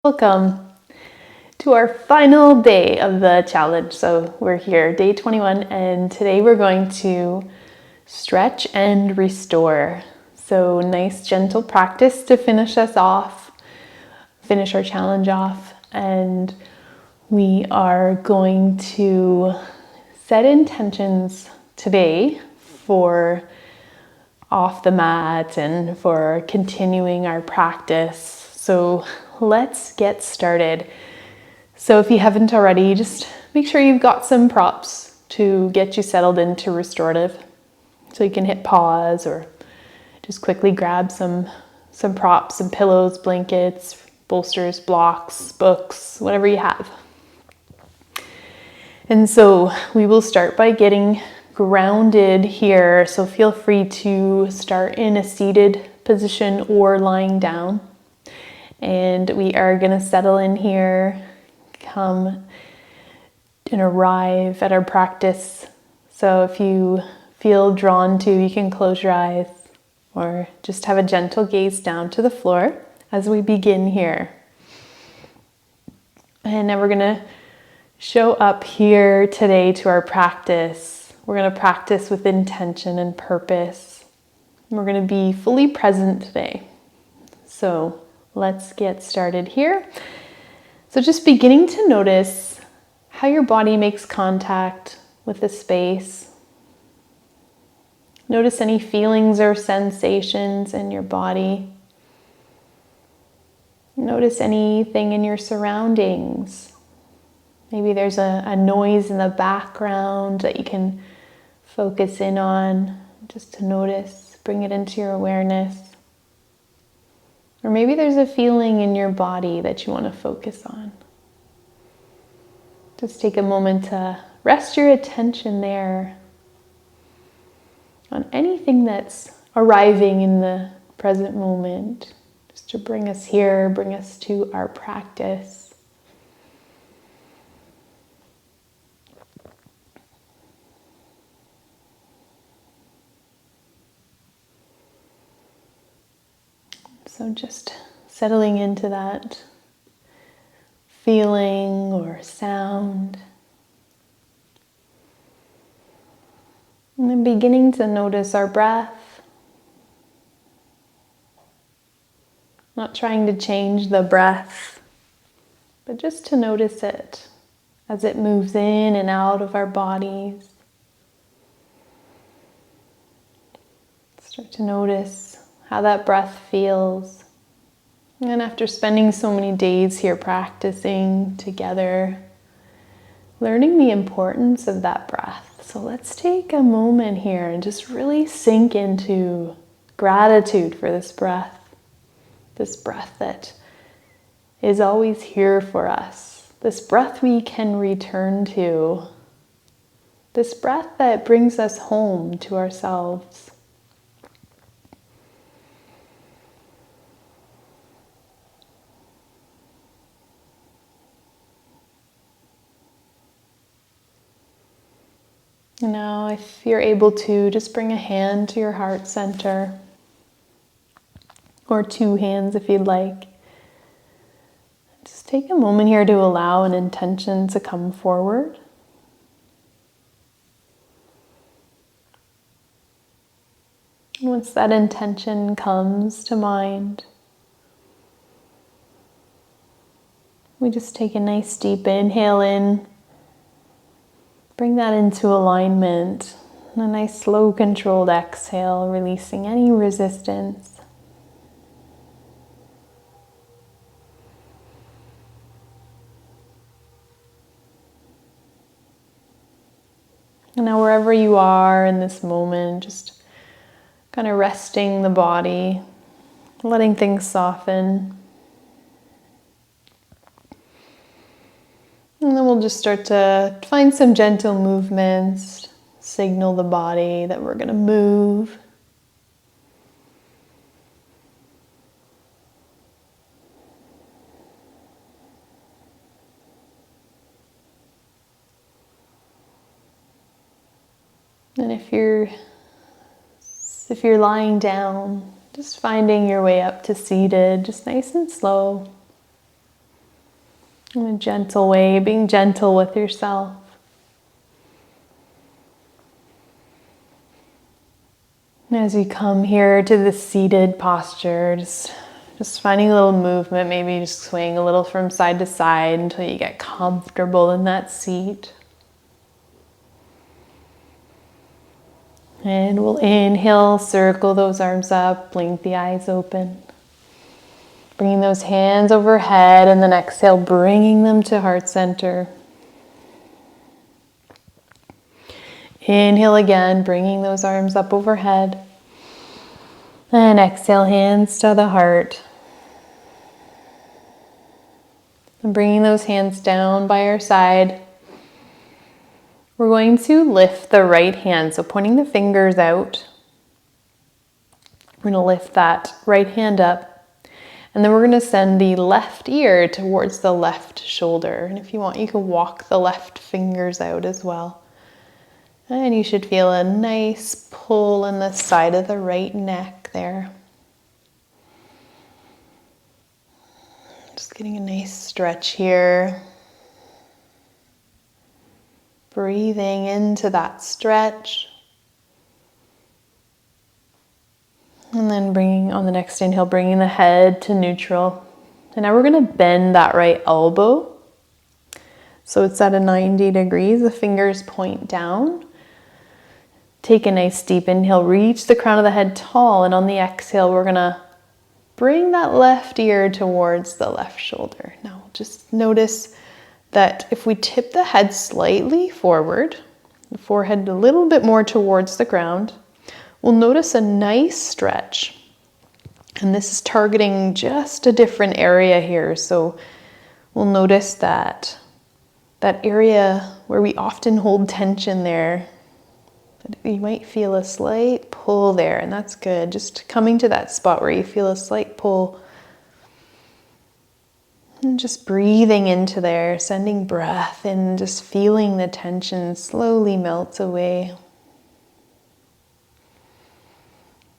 Welcome to our final day of the challenge. So we're here, day 21, and today we're going to stretch and restore. So nice gentle practice to finish us off, finish our challenge off, and we are going to set intentions today for off the mat and for continuing our practice. So let's get started. So if you haven't already, just make sure you've got some props to get you settled into restorative. So you can hit pause or just quickly grab some props, some pillows, blankets, bolsters, blocks, books, whatever you have. And so we will start by getting grounded here. So feel free to start in a seated position or lying down. And we are going to settle in here, come and arrive at our practice. So if you feel drawn to, you can close your eyes or just have a gentle gaze down to the floor as we begin here. And then we're going to show up here today to our practice. We're going to practice with intention and purpose. We're going to be fully present today. So let's get started here. So just beginning to notice how your body makes contact with the space. Notice any feelings or sensations in your body. Notice anything in your surroundings. Maybe there's a noise in the background that you can focus in on, just to notice, bring it into your awareness. Or maybe there's a feeling in your body that you want to focus on. Just take a moment to rest your attention there on anything that's arriving in the present moment, just to bring us here, bring us to our practice. So just settling into that feeling or sound. And then beginning to notice our breath. Not trying to change the breath, but just to notice it as it moves in and out of our bodies. Start to notice how that breath feels. And after spending so many days here practicing together, learning the importance of that breath. So let's take a moment here and just really sink into gratitude for this breath that is always here for us, this breath we can return to, this breath that brings us home to ourselves. Now, if you're able to, just bring a hand to your heart center, or two hands if you'd like. Just take a moment here to allow an intention to come forward. And once that intention comes to mind, we just take a nice deep inhale in. Bring that into alignment. And a nice slow controlled exhale, releasing any resistance. And now wherever you are in this moment, just kind of resting the body, letting things soften. And then we'll just start to find some gentle movements, signal the body that we're going to move. And if you're lying down, just finding your way up to seated, just nice and slow. In a gentle way, being gentle with yourself. And as you come here to the seated posture, just finding a little movement, maybe just swaying a little from side to side until you get comfortable in that seat. And we'll inhale, circle those arms up, blink the eyes open. Bringing those hands overhead, and then exhale, bringing them to heart center. Inhale again, bringing those arms up overhead. And exhale, hands to the heart. And bringing those hands down by our side. We're going to lift the right hand, so pointing the fingers out. We're going to lift that right hand up. And then we're going to send the left ear towards the left shoulder. And if you want, you can walk the left fingers out as well. And you should feel a nice pull in the side of the right neck there. Just getting a nice stretch here. Breathing into that stretch. And then bringing, on the next inhale, bringing the head to neutral. And now we're going to bend that right elbow. So it's at a 90 degrees, the fingers point down. Take a nice deep inhale, reach the crown of the head tall, and on the exhale, we're gonna bring that left ear towards the left shoulder. Now, just notice that if we tip the head slightly forward, the forehead a little bit more towards the ground, we'll notice a nice stretch. And this is targeting just a different area here. So we'll notice that area where we often hold tension there, you might feel a slight pull there, and that's good. Just coming to that spot where you feel a slight pull. And just breathing into there, sending breath in, just feeling the tension slowly melt away.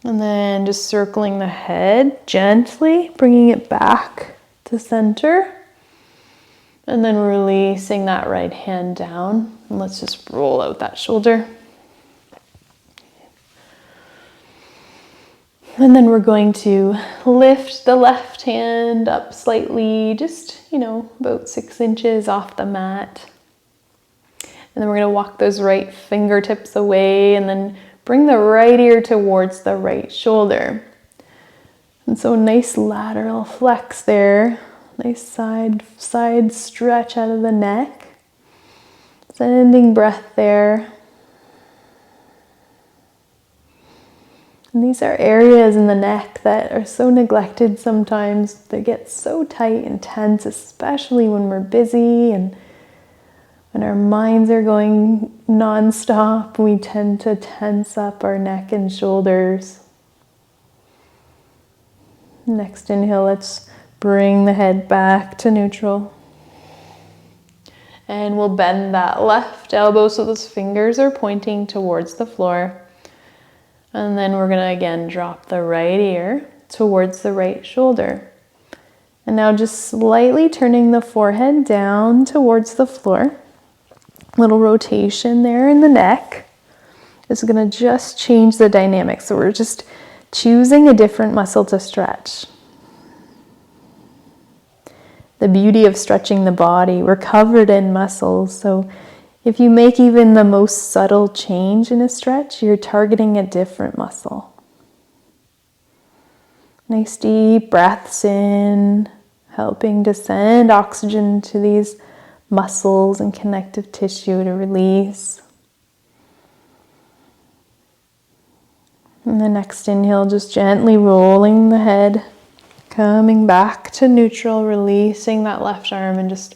And then just circling the head gently, bringing it back to center. And then releasing that right hand down. And let's just roll out that shoulder. And then we're going to lift the left hand up slightly, just, about 6 inches off the mat. And then we're going to walk those right fingertips away and then bring the right ear towards the right shoulder. And so nice lateral flex there. Nice side stretch out of the neck. Sending breath there. And these are areas in the neck that are so neglected sometimes. They get so tight and tense, especially when we're busy and when our minds are going nonstop. We tend to tense up our neck and shoulders. Next inhale, let's bring the head back to neutral. And we'll bend that left elbow so those fingers are pointing towards the floor. And then we're going to again drop the right ear towards the right shoulder. And now just slightly turning the forehead down towards the floor. Little rotation there in the neck. This is going to just change the dynamic. So we're just choosing a different muscle to stretch. The beauty of stretching the body, we're covered in muscles. So if you make even the most subtle change in a stretch, you're targeting a different muscle. Nice deep breaths in, helping to send oxygen to these muscles and connective tissue to release. And the next inhale, just gently rolling the head, coming back to neutral, releasing that left arm and just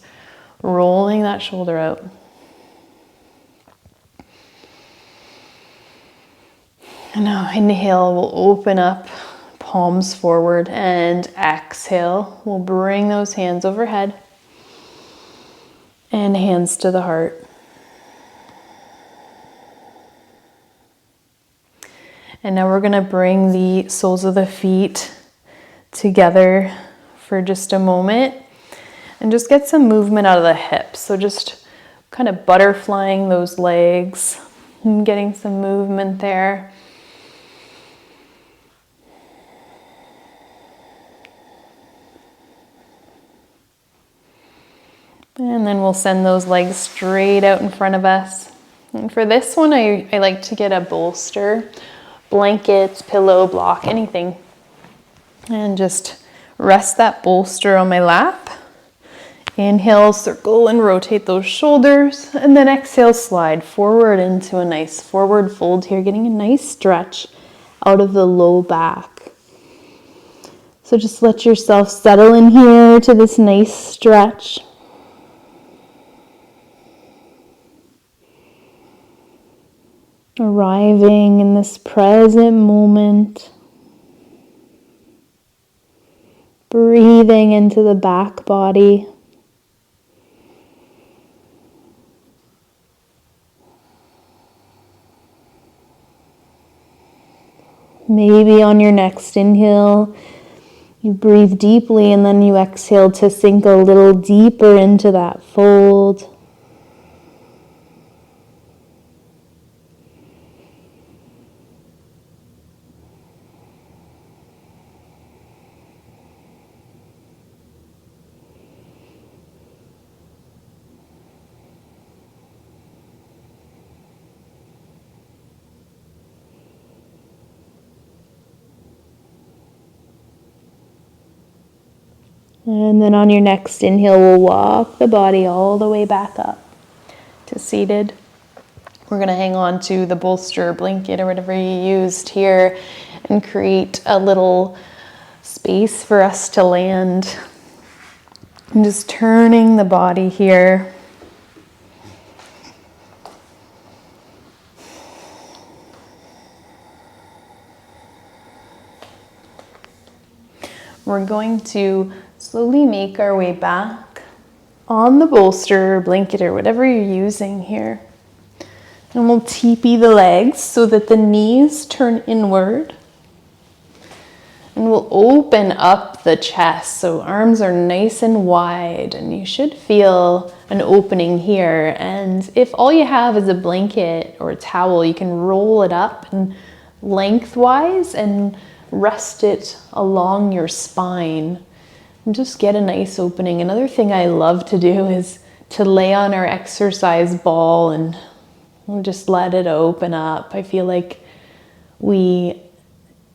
rolling that shoulder out. And now inhale, we'll open up, palms forward, and exhale, we'll bring those hands overhead and hands to the heart. And now we're going to bring the soles of the feet together for just a moment. And just get some movement out of the hips. So just kind of butterflying those legs and getting some movement there. And then we'll send those legs straight out in front of us. And for this one, I like to get a bolster, blankets, pillow, block, anything. And just rest that bolster on my lap. Inhale, circle and rotate those shoulders. And then exhale, slide forward into a nice forward fold here, getting a nice stretch out of the low back. So just let yourself settle in here to this nice stretch. Arriving in this present moment. Breathing into the back body. Maybe on your next inhale, you breathe deeply and then you exhale to sink a little deeper into that fold. And then on your next inhale, we'll walk the body all the way back up to seated. We're going to hang on to the bolster, blanket, or whatever you used here and create a little space for us to land. And just turning the body here. We're going to slowly make our way back on the bolster, blanket, or whatever you're using here. And we'll teepee the legs so that the knees turn inward. And we'll open up the chest so arms are nice and wide, and you should feel an opening here. And if all you have is a blanket or a towel, you can roll it up and lengthwise and rest it along your spine and just get a nice opening. Another thing I love to do is to lay on our exercise ball and just let it open up. I feel like we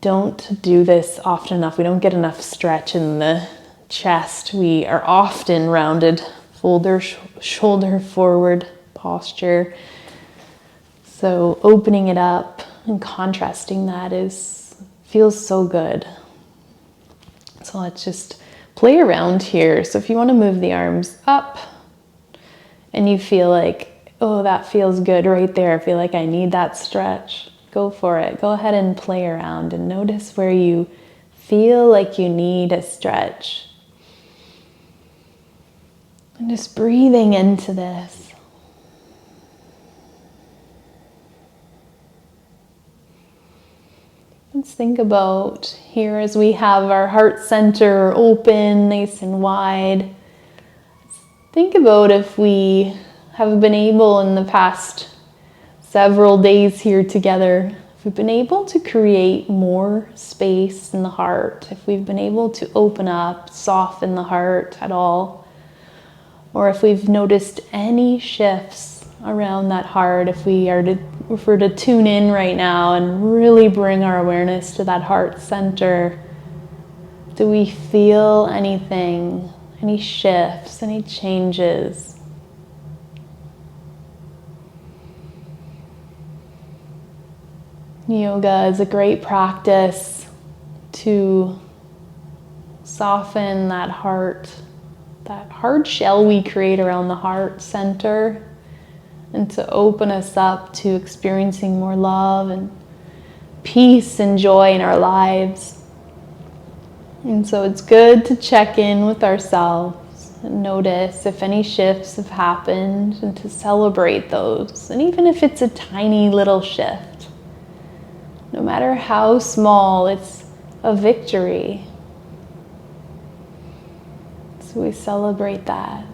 don't do this often enough. We don't get enough stretch in the chest. We are often rounded, shoulder forward posture. So opening it up and contrasting that feels so good. So let's just play around here. So if you want to move the arms up and you feel like, oh, that feels good right there, I feel like I need that stretch, go for it. Go ahead and play around and notice where you feel like you need a stretch. And just breathing into this. Let's think about here as we have our heart center open, nice and wide. Think about if we have been able in the past several days here together, if we've been able to create more space in the heart, if we've been able to open up, soften the heart at all, or if we've noticed any shifts around that heart, if we're to tune in right now and really bring our awareness to that heart center. Do we feel anything, any shifts, any changes? Yoga is a great practice to soften that heart, that hard shell we create around the heart center, and to open us up to experiencing more love and peace and joy in our lives. And so it's good to check in with ourselves and notice if any shifts have happened and to celebrate those. And even if it's a tiny little shift, no matter how small, it's a victory. It's So we celebrate that.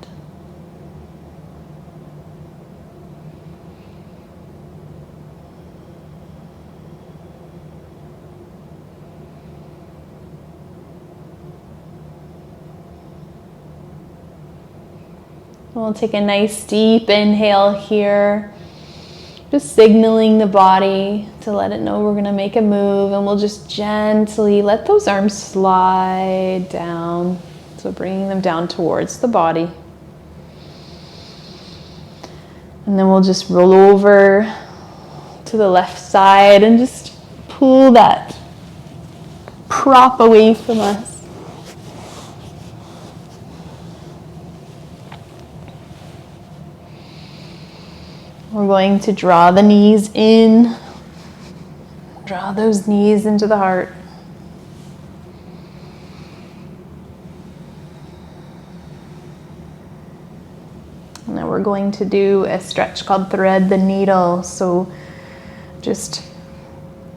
We'll take a nice deep inhale here, just signaling the body to let it know we're going to make a move, and we'll just gently let those arms slide down. So bringing them down towards the body. And then we'll just roll over to the left side and just pull that prop away from us. We're going to draw the knees in, draw those knees into the heart. And then we're going to do a stretch called thread the needle. So just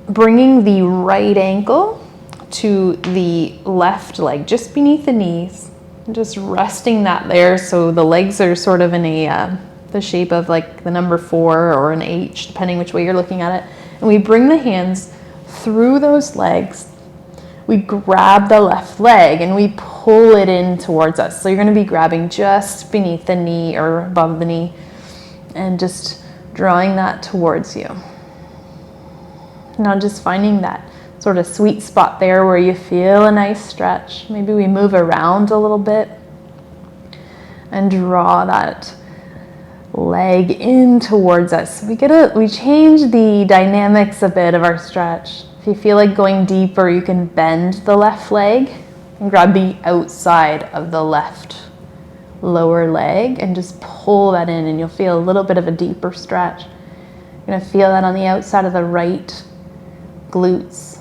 bringing the right ankle to the left leg, just beneath the knees, and just resting that there. So the legs are sort of in the shape of like the number 4 or an H, depending which way you're looking at it. And we bring the hands through those legs. We grab the left leg and we pull it in towards us. So you're going to be grabbing just beneath the knee or above the knee and just drawing that towards you. Now just finding that sort of sweet spot there where you feel a nice stretch. Maybe we move around a little bit and draw that leg in towards us. We change the dynamics a bit of our stretch. If you feel like going deeper, you can bend the left leg and grab the outside of the left lower leg and just pull that in, and you'll feel a little bit of a deeper stretch. You're going to feel that on the outside of the right glutes.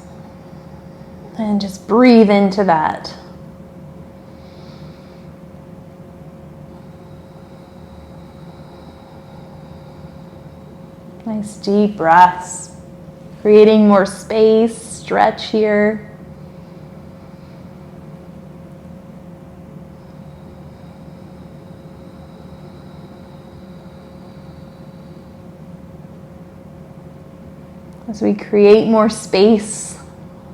And just breathe into that. Nice deep breaths, creating more space, stretch here. As we create more space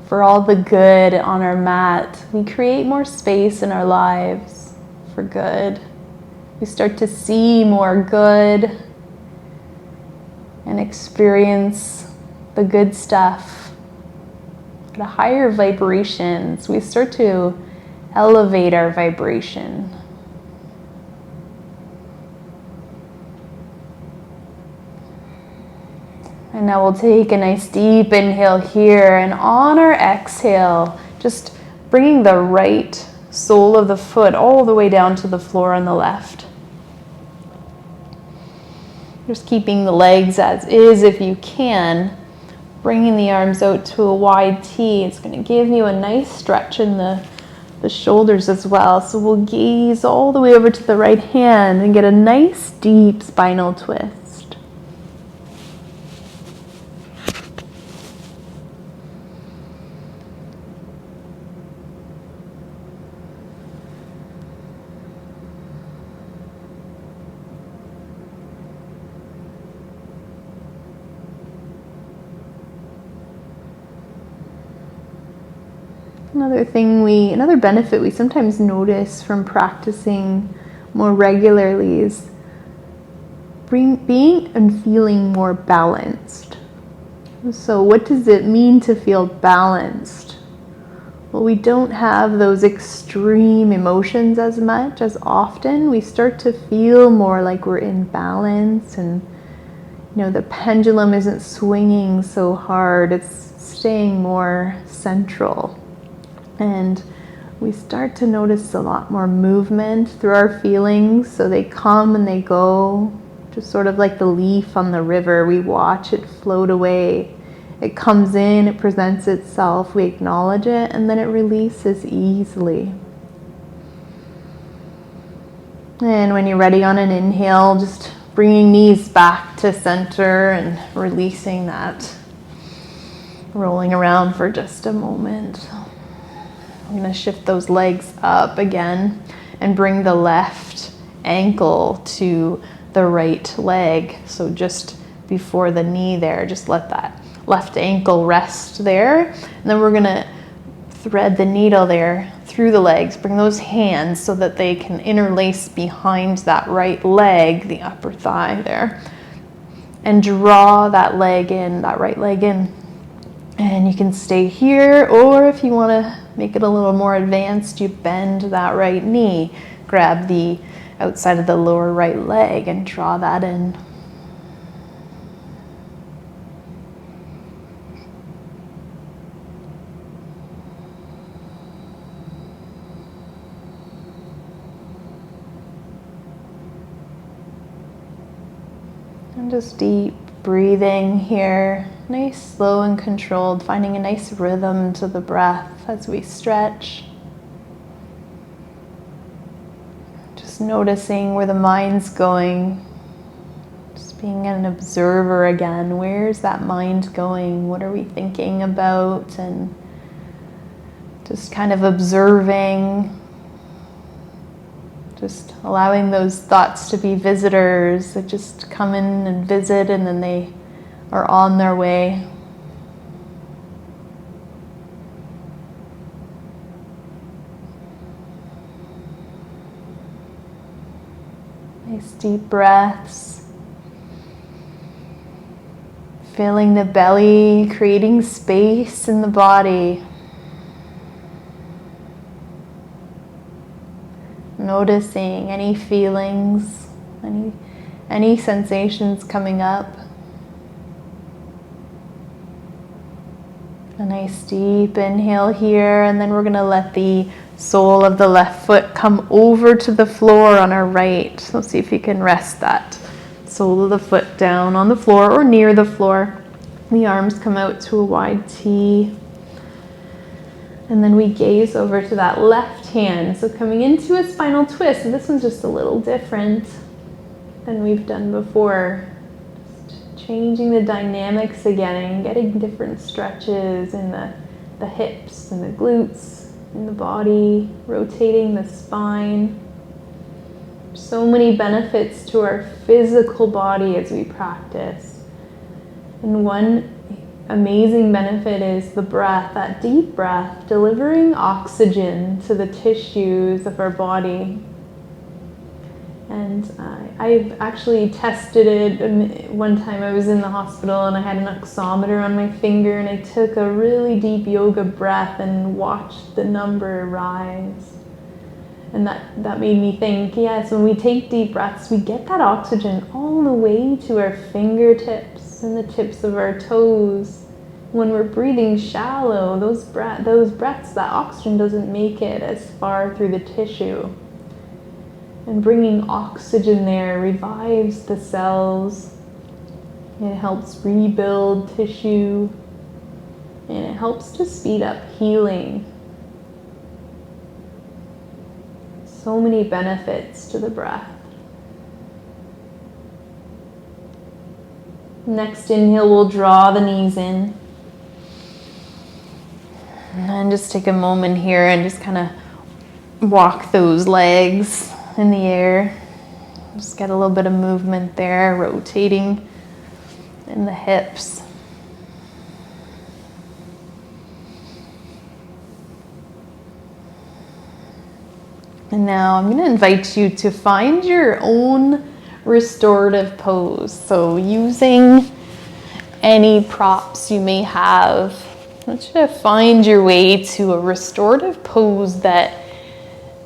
for all the good on our mat, we create more space in our lives for good. We start to see more good and experience the good stuff at a higher vibrations. We start to elevate our vibration. And now we'll take a nice deep inhale here, and on our exhale, just bringing the right sole of the foot all the way down to the floor on the left. Just keeping the legs as is if you can. Bringing the arms out to a wide T. It's going to give you a nice stretch in the shoulders as well. So we'll gaze all the way over to the right hand and get a nice deep spinal twist. Another benefit we sometimes notice from practicing more regularly is being and feeling more balanced. So what does it mean to feel balanced? Well, we don't have those extreme emotions as much as often. We start to feel more like we're in balance, and the pendulum isn't swinging so hard. It's staying more central. And we start to notice a lot more movement through our feelings. So they come and they go, just sort of like the leaf on the river. We watch it float away. It comes in, it presents itself, we acknowledge it, and then it releases easily. And when you're ready on an inhale, just bringing knees back to center and releasing that. Rolling around for just a moment. I'm going to shift those legs up again. and bring the left ankle to the right leg. So just before the knee there, just let that left ankle rest there. And then we're gonna thread the needle there through the legs. Bring those hands so that they can interlace behind that right leg, the upper thigh there. And draw that leg in, that right leg in. And you can stay here, or if you want to make it a little more advanced, you bend that right knee, grab the outside of the lower right leg and draw that in. And just deep breathing here, nice, slow and controlled, finding a nice rhythm to the breath as we stretch. Just noticing where the mind's going, just being an observer again. Where's that mind going? What are we thinking about? And just kind of observing, just allowing those thoughts to be visitors that just come in and visit, and then they are on their way. Nice deep breaths. Filling the belly, creating space in the body. Noticing any feelings, any sensations coming up. A nice deep inhale here, and then we're going to let the sole of the left foot come over to the floor on our right. So see if you can rest that sole of the foot down on the floor or near the floor. The arms come out to a wide T. And then we gaze over to that left hand. So coming into a spinal twist, and this one's just a little different than we've done before. Just changing the dynamics again and getting different stretches in the hips and the glutes, in the body, rotating the spine. So many benefits to our physical body as we practice. And one amazing benefit is the breath, that deep breath, delivering oxygen to the tissues of our body. And I've actually tested it. One time I was in the hospital and I had an oximeter on my finger, and I took a really deep yoga breath and watched the number rise. And that made me think, yes, when we take deep breaths, we get that oxygen all the way to our fingertips and the tips of our toes. When we're breathing shallow, those breaths, that oxygen doesn't make it as far through the tissue. And bringing oxygen there revives the cells. It helps rebuild tissue. And it helps to speed up healing. So many benefits to the breath. Next inhale, we'll draw the knees in. And then just take a moment here and just kind of walk those legs in the air. Just get a little bit of movement there, rotating in the hips. And now I'm going to invite you to find your own restorative pose. So using any props you may have, I want you to find your way to a restorative pose that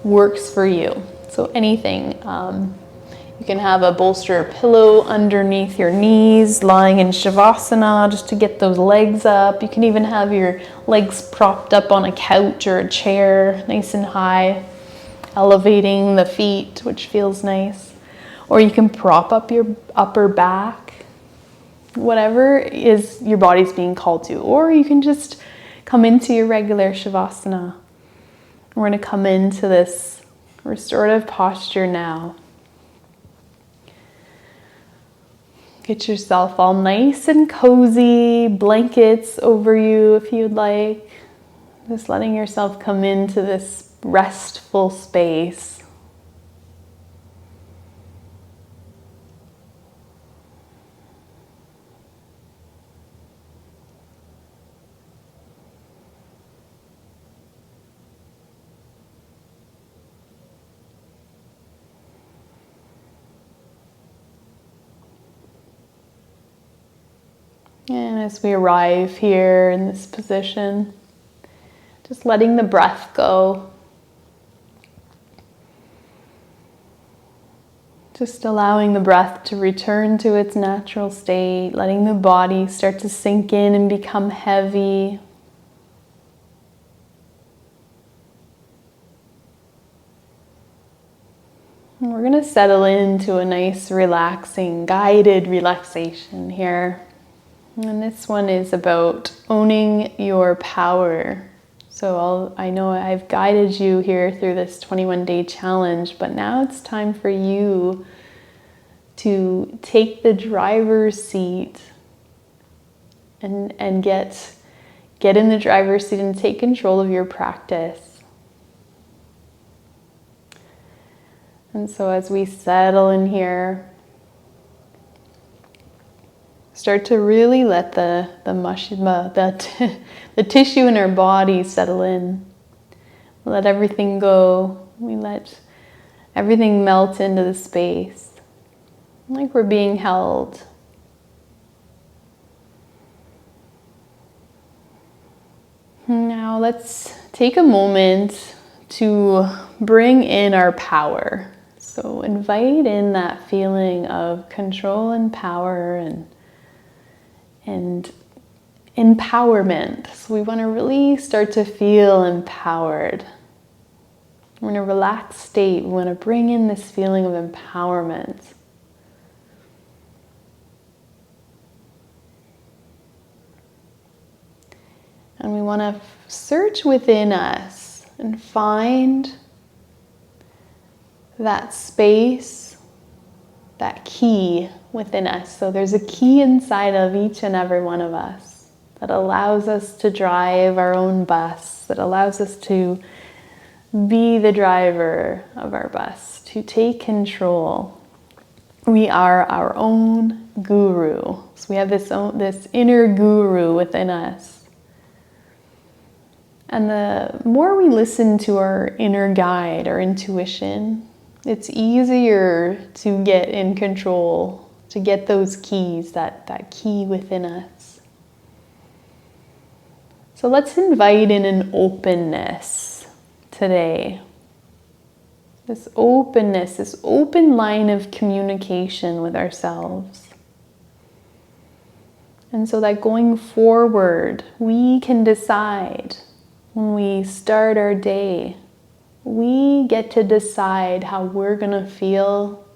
works for you. So anything. You can have a bolster or pillow underneath your knees, lying in Shavasana just to get those legs up. You can even have your legs propped up on a couch or a chair, nice and high, elevating the feet, which feels nice. Or you can prop up your upper back, whatever is your body's being called to. Or you can just come into your regular Shavasana. We're going to come into this restorative posture now. Get yourself all nice and cozy, blankets over you if you'd like. Just letting yourself come into this restful space And as we arrive here in this position, just letting the breath go. Just allowing the breath to return to its natural state, letting the body start to sink in and become heavy. And we're going to settle into a nice, relaxing, guided relaxation here. And this one is about owning your power. So I know I've guided you here through this 21-day challenge, but now it's time for you to take the driver's seat and get in the driver's seat and take control of your practice. And so as we settle in here, start to really let the tissue in our body settle in. Let everything go. We let everything melt into the space, like we're being held. Now let's take a moment to bring in our power. So invite in that feeling of control and power and empowerment. So we want to really start to feel empowered. We're in a relaxed state. We want to bring in this feeling of empowerment. And we want to search within us and find that space, that key within us. So there's a key inside of each and every one of us that allows us to drive our own bus, that allows us to be the driver of our bus, to take control. We are our own guru. So we have this inner guru within us. And the more we listen to our inner guide, our intuition, it's easier to get in control, to get those keys, that key within us. So let's invite in an openness today. This openness, this open line of communication with ourselves. And so that going forward, we can decide when we start our day, we get to decide how we're going to feel.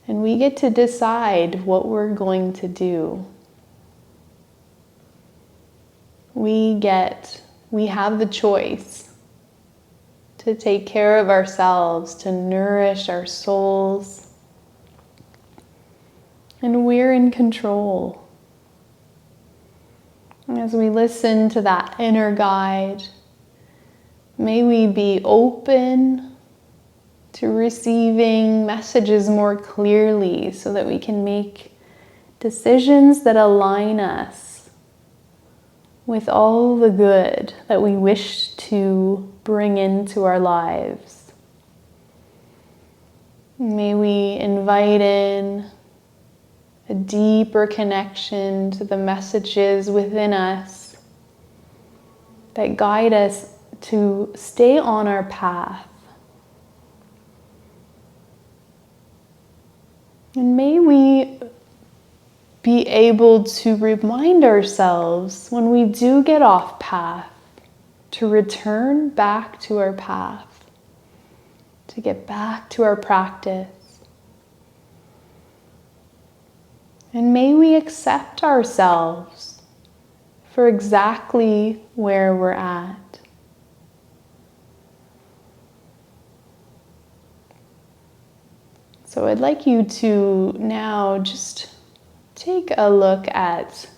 And we get to decide what we're going to do. We have the choice to take care of ourselves, to nourish our souls. And we're in control. As we listen to that inner guide, may we be open to receiving messages more clearly so that we can make decisions that align us with all the good that we wish to bring into our lives. May we invite in a deeper connection to the messages within us that guide us to stay on our path. And may we be able to remind ourselves when we do get off path to return back to our path, to get back to our practice. And may we accept ourselves for exactly where we're at. So I'd like you to now just take a look at,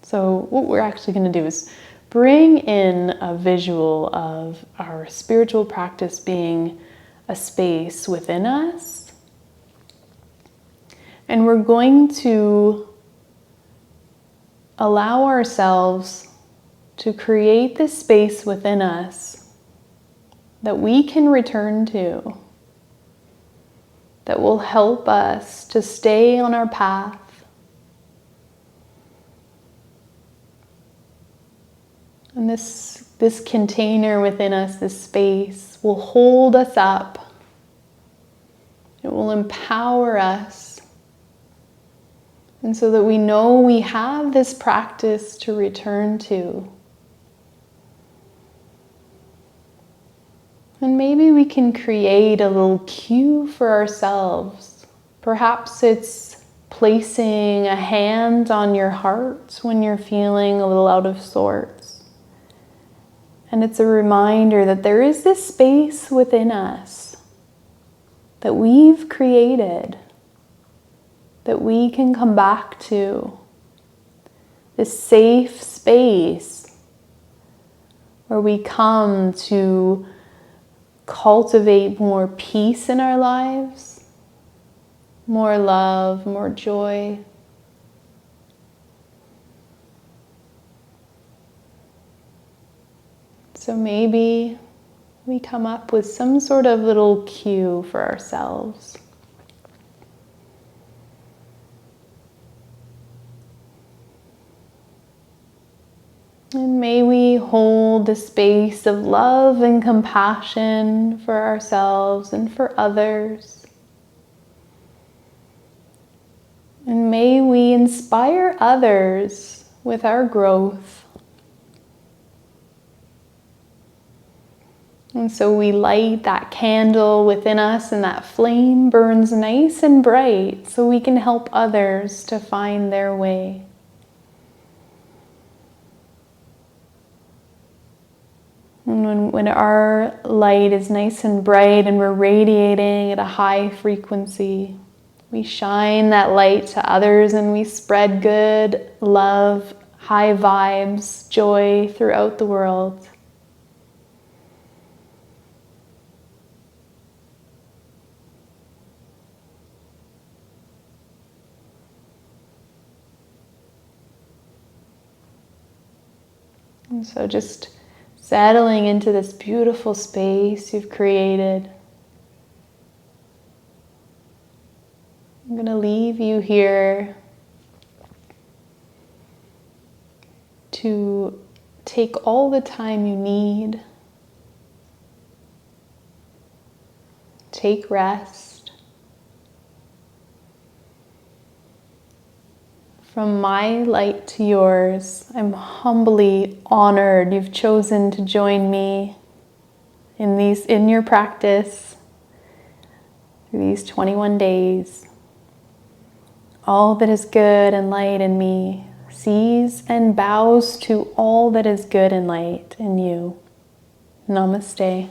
so what we're actually going to do is bring in a visual of our spiritual practice being a space within us. And we're going to allow ourselves to create this space within us that we can return to, that will help us to stay on our path, And this container within us, this space, will hold us up. It will empower us. And so that we know we have this practice to return to. And maybe we can create a little cue for ourselves. Perhaps it's placing a hand on your heart when you're feeling a little out of sorts. And it's a reminder that there is this space within us that we've created, that we can come back to. This safe space where we come to cultivate more peace in our lives, more love, more joy. So maybe we come up with some sort of little cue for ourselves. And may we hold the space of love and compassion for ourselves and for others. And may we inspire others with our growth. And so we light that candle within us, and that flame burns nice and bright so we can help others to find their way. And when our light is nice and bright and we're radiating at a high frequency, we shine that light to others and we spread good, love, high vibes, joy throughout the world. And so just settling into this beautiful space you've created. I'm going to leave you here to take all the time you need. Take rest. From my light to yours, I'm humbly honored you've chosen to join me in your practice through these 21 days. All that is good and light in me sees and bows to all that is good and light in you. Namaste.